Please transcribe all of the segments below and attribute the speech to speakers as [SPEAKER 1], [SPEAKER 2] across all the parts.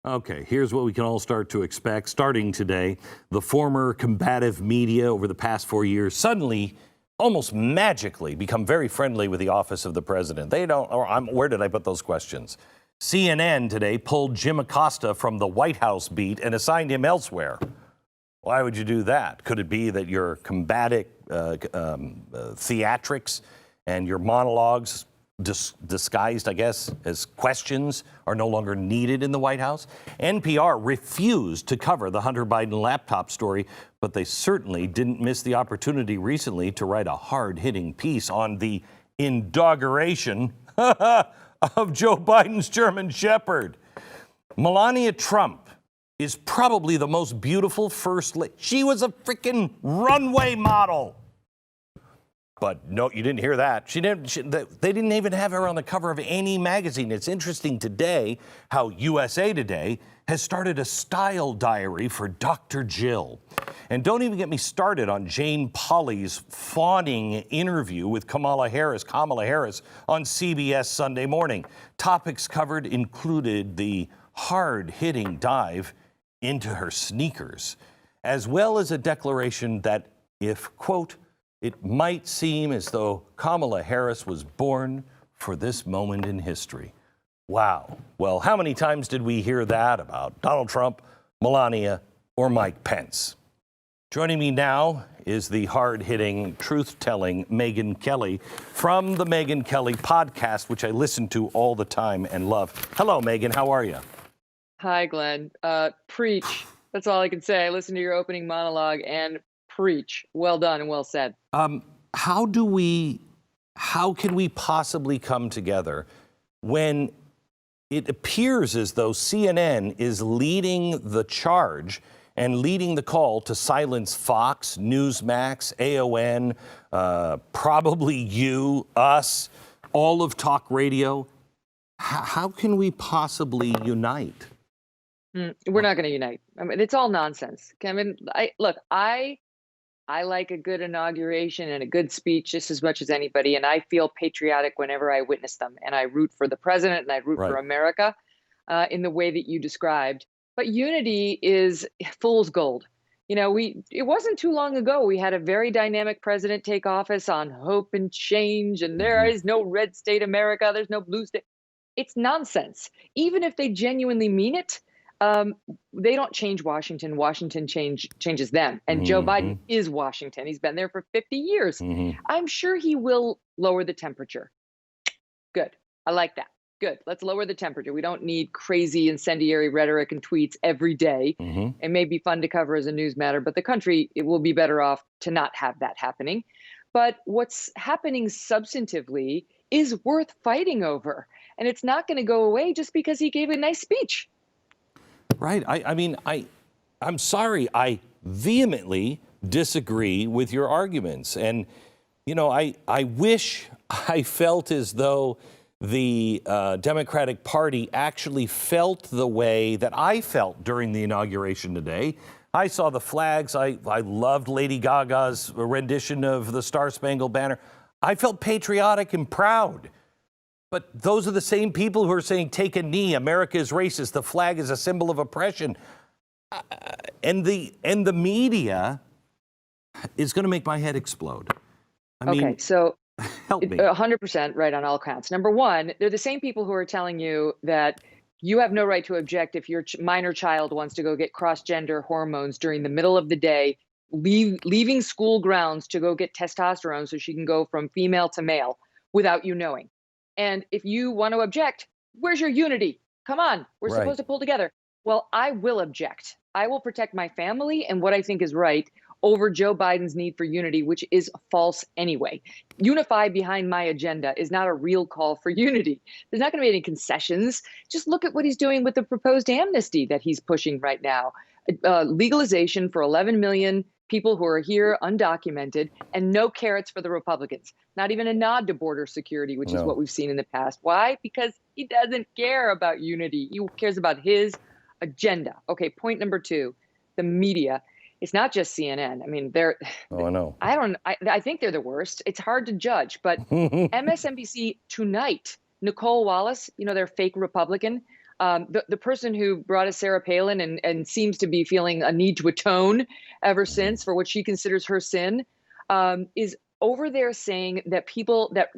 [SPEAKER 1] Okay, here's what we can all start to expect. Starting today, the former combative media over the past 4 years suddenly, almost magically, become very friendly with the office of the president. They don't, where did I put those questions? CNN today pulled Jim Acosta from the White House beat and assigned him elsewhere. Why would you do that? Could it be that your combative theatrics and your monologues, disguised, I guess, as questions, are no longer needed in the White House? NPR refused to cover the Hunter Biden laptop story, but they certainly didn't miss the opportunity recently to write a hard-hitting piece on the inauguration of Joe Biden's German Shepherd. Melania Trump is probably the most beautiful first lady. She was a freaking runway model. But no, you didn't hear that. They didn't even have her on the cover of any magazine. It's interesting today how USA Today has started a style diary for Dr. Jill. And don't even get me started on Jane Pauley's fawning interview with Kamala Harris on CBS Sunday morning. Topics covered included the hard-hitting dive into her sneakers, as well as a declaration that if, quote, it might seem as though Kamala Harris was born for this moment in history. Wow. Well, how many times did we hear that about Donald Trump, Melania, or Mike Pence? Joining me now is the hard-hitting, truth-telling Megyn Kelly from the Megyn Kelly podcast, which I listen to all the time and love. Hello, Megyn. How are you?
[SPEAKER 2] Hi, Glenn. Preach. That's all I can say. I listened to your opening monologue and preach. Well done and well said.
[SPEAKER 1] How can we possibly come together when it appears as though CNN is leading the charge and leading the call to silence Fox, Newsmax, AON, probably you, us, all of talk radio? How can we possibly unite?
[SPEAKER 2] We're not going to unite. I mean, it's all nonsense. I mean, I like a good inauguration and a good speech just as much as anybody, and I feel patriotic whenever I witness them. And I root for the president and I root for America in the way that you described. But unity is fool's gold. You know, it wasn't too long ago we had a very dynamic president take office on hope and change, and there is no red state America, there's no blue state. It's nonsense. Even if they genuinely mean it, they don't change Washington. Washington changes them. And Joe Biden is Washington. He's been there for 50 years. I'm sure he will lower the temperature. Good. I like that. Good. Let's lower the temperature. We don't need crazy incendiary rhetoric and tweets every day. It may be fun to cover as a news matter, but the country, it will be better off to not have that happening. But what's happening substantively is worth fighting over. And it's not going to go away just because he gave a nice speech.
[SPEAKER 1] Right. I'm sorry. I vehemently disagree with your arguments. And, you know, I wish I felt as though the Democratic Party actually felt the way that I felt during the inauguration today. I saw the flags. I loved Lady Gaga's rendition of the Star Spangled Banner. I felt patriotic and proud. But those are the same people who are saying, take a knee, America is racist, the flag is a symbol of oppression. And the media is going to make my head explode. I mean,
[SPEAKER 2] so
[SPEAKER 1] help me.
[SPEAKER 2] 100% right on all counts. Number one, they're the same people who are telling you that you have no right to object if your minor child wants to go get cross-gender hormones during the middle of the day, leaving school grounds to go get testosterone so she can go from female to male without you knowing. And if you want to object, where's your unity? Come on, we're supposed to pull together. Well, I will object. I will protect my family and what I think is right over Joe Biden's need for unity, which is false anyway. Unify behind my agenda is not a real call for unity. There's not going to be any concessions. Just look at what he's doing with the proposed amnesty that he's pushing right now. Legalization for 11 million people who are here undocumented, and no carrots for the Republicans. Not even a nod to border security, which is what we've seen in the past. Why? Because he doesn't care about unity. He cares about his agenda. Okay, point number two, the media. It's not just CNN. I mean, they're.
[SPEAKER 1] Oh, I know.
[SPEAKER 2] I think they're the worst. It's hard to judge, but MSNBC tonight, Nicole Wallace, you know, their fake Republican, The person who brought us Sarah Palin and seems to be feeling a need to atone ever since for what she considers her sin, is over there saying that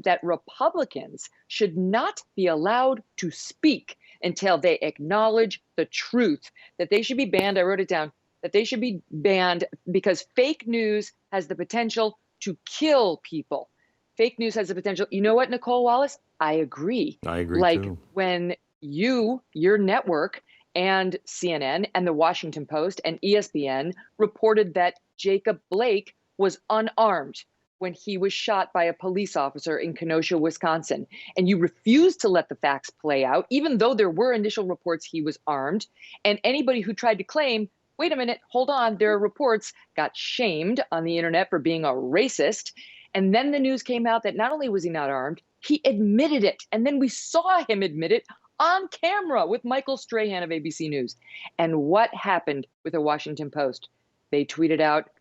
[SPEAKER 2] that Republicans should not be allowed to speak until they acknowledge the truth, that they should be banned. I wrote it down, that they should be banned because fake news has the potential to kill people. Fake news has the potential. You know what, Nicole Wallace? I agree.
[SPEAKER 1] I agree
[SPEAKER 2] like
[SPEAKER 1] too.
[SPEAKER 2] When your network and CNN and the Washington Post and ESPN reported that Jacob Blake was unarmed when he was shot by a police officer in Kenosha, Wisconsin. And you refused to let the facts play out, even though there were initial reports he was armed. And anybody who tried to claim, wait a minute, hold on, there are reports, got shamed on the internet for being a racist. And then the news came out that not only was he not armed, he admitted it. And then we saw him admit it on camera with Michael Strahan of ABC News. And what happened with the Washington Post? They tweeted out,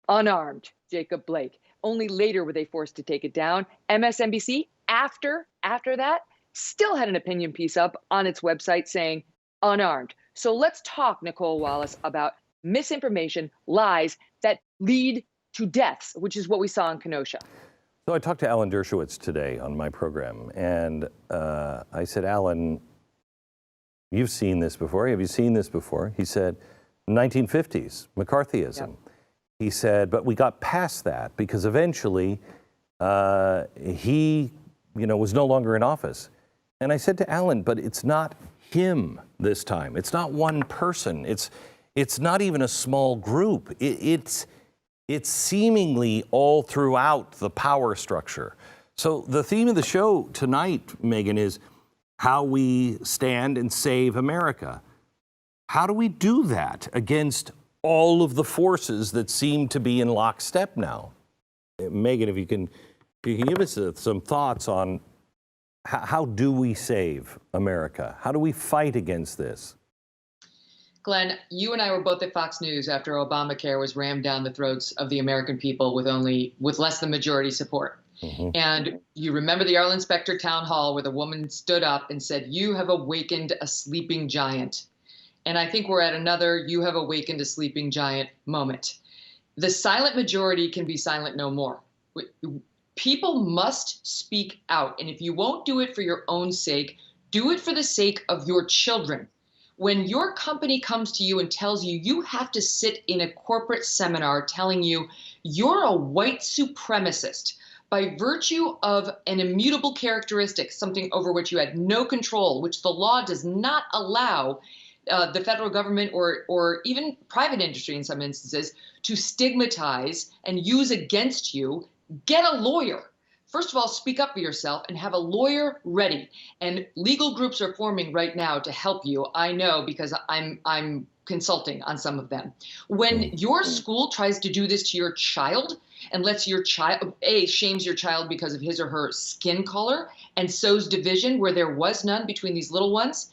[SPEAKER 2] unarmed Jacob Blake. Only later were they forced to take it down. MSNBC, after that, still had an opinion piece up on its website saying unarmed. So let's talk, Nicole Wallace, about misinformation, lies that lead to deaths, which is what we saw in Kenosha.
[SPEAKER 1] So I talked to Alan Dershowitz today on my program, and I said, Alan, you've seen this before. Have you seen this before? He said, 1950s, McCarthyism. Yep. He said, but we got past that because eventually he, was no longer in office. And I said to Alan, but it's not him this time. It's not one person. It's not even a small group. It's seemingly all throughout the power structure. So the theme of the show tonight, Megyn, is how we stand and save America. How do we do that against all of the forces that seem to be in lockstep now? Megyn, if you can give us some thoughts on how do we save America? How do we fight against this?
[SPEAKER 3] Glenn, you and I were both at Fox News after Obamacare was rammed down the throats of the American people with less than majority support. Mm-hmm. And you remember the Arlen Specter town hall where the woman stood up and said, "You have awakened a sleeping giant." And I think we're at another "you have awakened a sleeping giant" moment. The silent majority can be silent no more. People must speak out. And if you won't do it for your own sake, do it for the sake of your children. When your company comes to you and tells you you have to sit in a corporate seminar telling you you're a white supremacist by virtue of an immutable characteristic, something over which you had no control, which the law does not allow the federal government or even private industry in some instances to stigmatize and use against you, get a lawyer. First of all, speak up for yourself and have a lawyer ready. And legal groups are forming right now to help you. I know because I'm consulting on some of them. When your school tries to do this to your child and lets your child, shames your child because of his or her skin color and sows division where there was none between these little ones,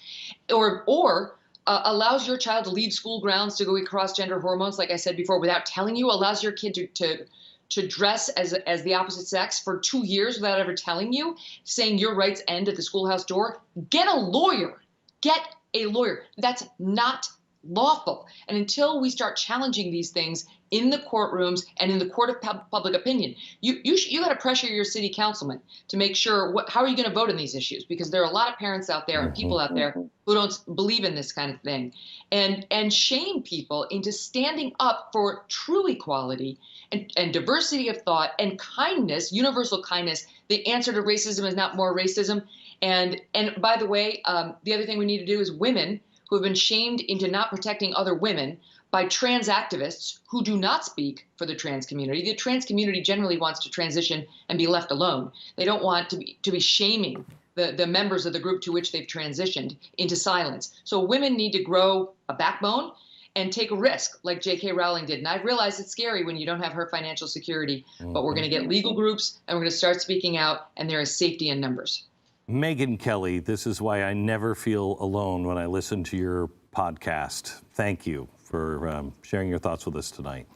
[SPEAKER 3] or allows your child to leave school grounds to go eat cross-gender hormones, like I said before, without telling you, allows your kid to dress as the opposite sex for 2 years without ever telling you, saying your rights end at the schoolhouse door, get a lawyer. Get a lawyer. That's not lawful. And until we start challenging these things in the courtrooms and in the court of public opinion, you got to pressure your city councilman to make sure how are you going to vote on these issues? Because there are a lot of parents out there and people out there who don't believe in this kind of thing, and shame people into standing up for true equality and diversity of thought and kindness, universal kindness. The answer to racism is not more racism. And by the way, the other thing we need to do is women who have been shamed into not protecting other women by trans activists who do not speak for the trans community. The trans community generally wants to transition and be left alone. They don't want to be shaming the members of the group to which they've transitioned into silence. So women need to grow a backbone and take a risk like J.K. Rowling did. And I realize it's scary when you don't have her financial security, but we're going to get legal groups and we're going to start speaking out, and there is safety in numbers.
[SPEAKER 1] Megyn Kelly, this is why I never feel alone when I listen to your podcast. Thank you for sharing your thoughts with us tonight.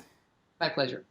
[SPEAKER 3] My pleasure.